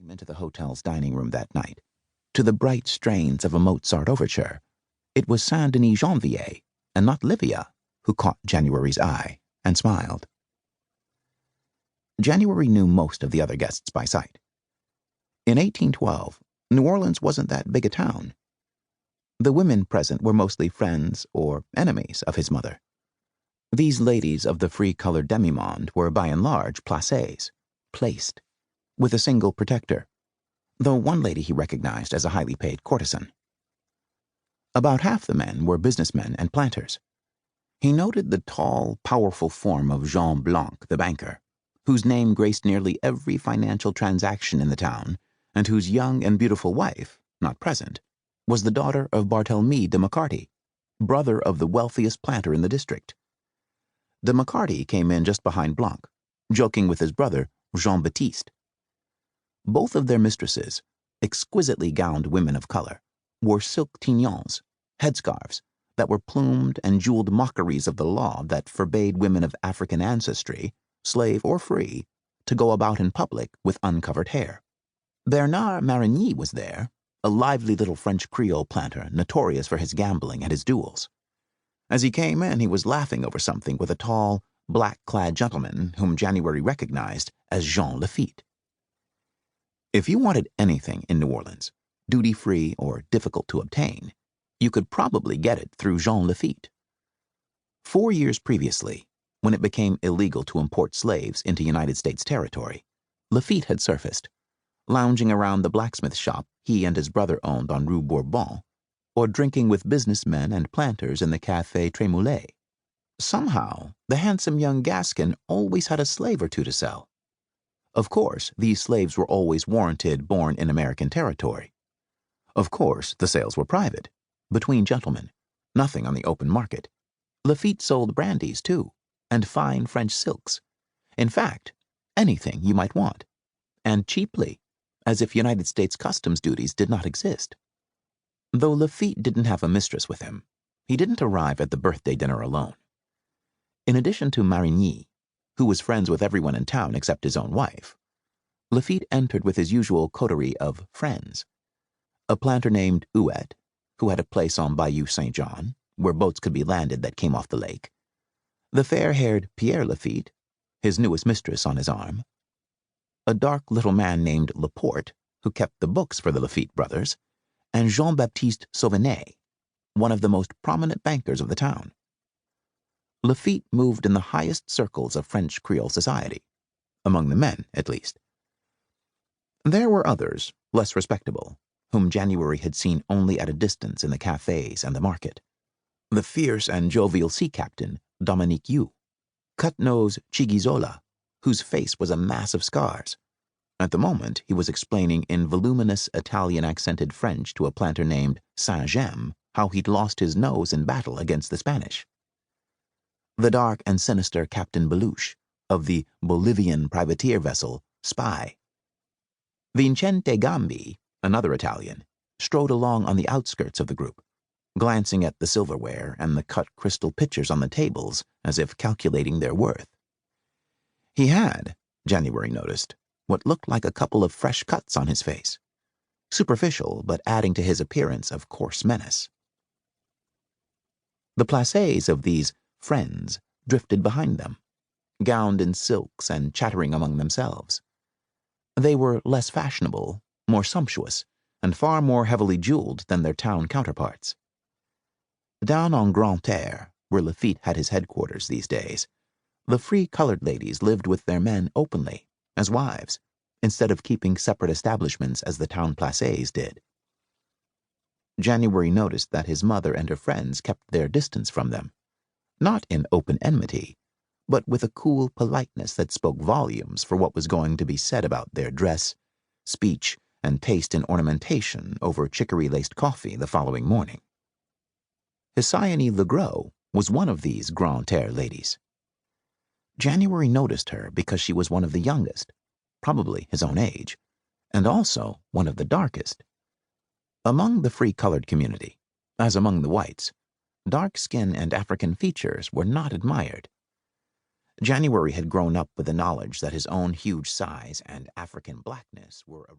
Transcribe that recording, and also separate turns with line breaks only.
came into the hotel's dining room that night, to the bright strains of a Mozart overture, it was Saint-Denis Janvier, and not Livia, who caught January's eye and smiled. January knew most of the other guests by sight. In 1812, New Orleans wasn't that big a town. The women present were mostly friends or enemies of his mother. These ladies of the free-colored demimonde were by and large placées, placed, with a single protector, though one lady he recognized as a highly paid courtesan. About half the men were businessmen and planters. He noted the tall, powerful form of Jean Blanc, the banker, whose name graced nearly every financial transaction in the town, and whose young and beautiful wife, not present, was the daughter of Barthélemy de Macarty, brother of the wealthiest planter in the district. De Macarty came in just behind Blanc, joking with his brother, Jean-Baptiste. Both of their mistresses, exquisitely gowned women of color, wore silk tignons, headscarves, that were plumed and jeweled mockeries of the law that forbade women of African ancestry, slave or free, to go about in public with uncovered hair. Bernard Marigny was there, a lively little French Creole planter notorious for his gambling and his duels. As he came in, he was laughing over something with a tall, black-clad gentleman whom January recognized as Jean Lafitte. If you wanted anything in New Orleans, duty-free or difficult to obtain, you could probably get it through Jean Lafitte. 4 years previously, when it became illegal to import slaves into United States territory, Lafitte had surfaced, lounging around the blacksmith shop he and his brother owned on Rue Bourbon, or drinking with businessmen and planters in the Café Trémoulet. Somehow, the handsome young Gascon always had a slave or two to sell. Of course, these slaves were always warranted born in American territory. Of course, the sales were private, between gentlemen, nothing on the open market. Lafitte sold brandies, too, and fine French silks. In fact, anything you might want, and cheaply, as if United States customs duties did not exist. Though Lafitte didn't have a mistress with him, he didn't arrive at the birthday dinner alone. In addition to Marigny, who was friends with everyone in town except his own wife, Lafitte entered with his usual coterie of friends. A planter named Huet, who had a place on Bayou Saint-Jean, where boats could be landed that came off the lake, the fair-haired Pierre Lafitte, his newest mistress on his arm, a dark little man named Laporte, who kept the books for the Lafitte brothers, and Jean-Baptiste Sauvenet, one of the most prominent bankers of the town. Lafitte moved in the highest circles of French Creole society, among the men, at least. There were others, less respectable, whom January had seen only at a distance in the cafes and the market. The fierce and jovial sea captain, Dominique You, cut-nosed Chigizola, whose face was a mass of scars. At the moment, he was explaining in voluminous Italian-accented French to a planter named Saint-Gemme how he'd lost his nose in battle against the Spanish. The dark and sinister Captain Beluche, of the Bolivian privateer vessel Spy. Vincente Gambi, another Italian, strode along on the outskirts of the group, glancing at the silverware and the cut crystal pitchers on the tables as if calculating their worth. He had, January noticed, what looked like a couple of fresh cuts on his face, superficial but adding to his appearance of coarse menace. The placés of these friends drifted behind them, gowned in silks and chattering among themselves. They were less fashionable, more sumptuous, and far more heavily jeweled than their town counterparts. Down on Grand Terre, where Lafitte had his headquarters these days, the free-colored ladies lived with their men openly, as wives, instead of keeping separate establishments as the town placés did. January noticed that his mother and her friends kept their distance from them, not in open enmity, but with a cool politeness that spoke volumes for what was going to be said about their dress, speech, and taste in ornamentation over chicory-laced coffee the following morning. Hesione LeGros was one of these Grand Terre ladies. January noticed her because she was one of the youngest, probably his own age, and also one of the darkest. Among the free-colored community, as among the whites, dark skin and African features were not admired. January had grown up with the knowledge that his own huge size and African blackness were a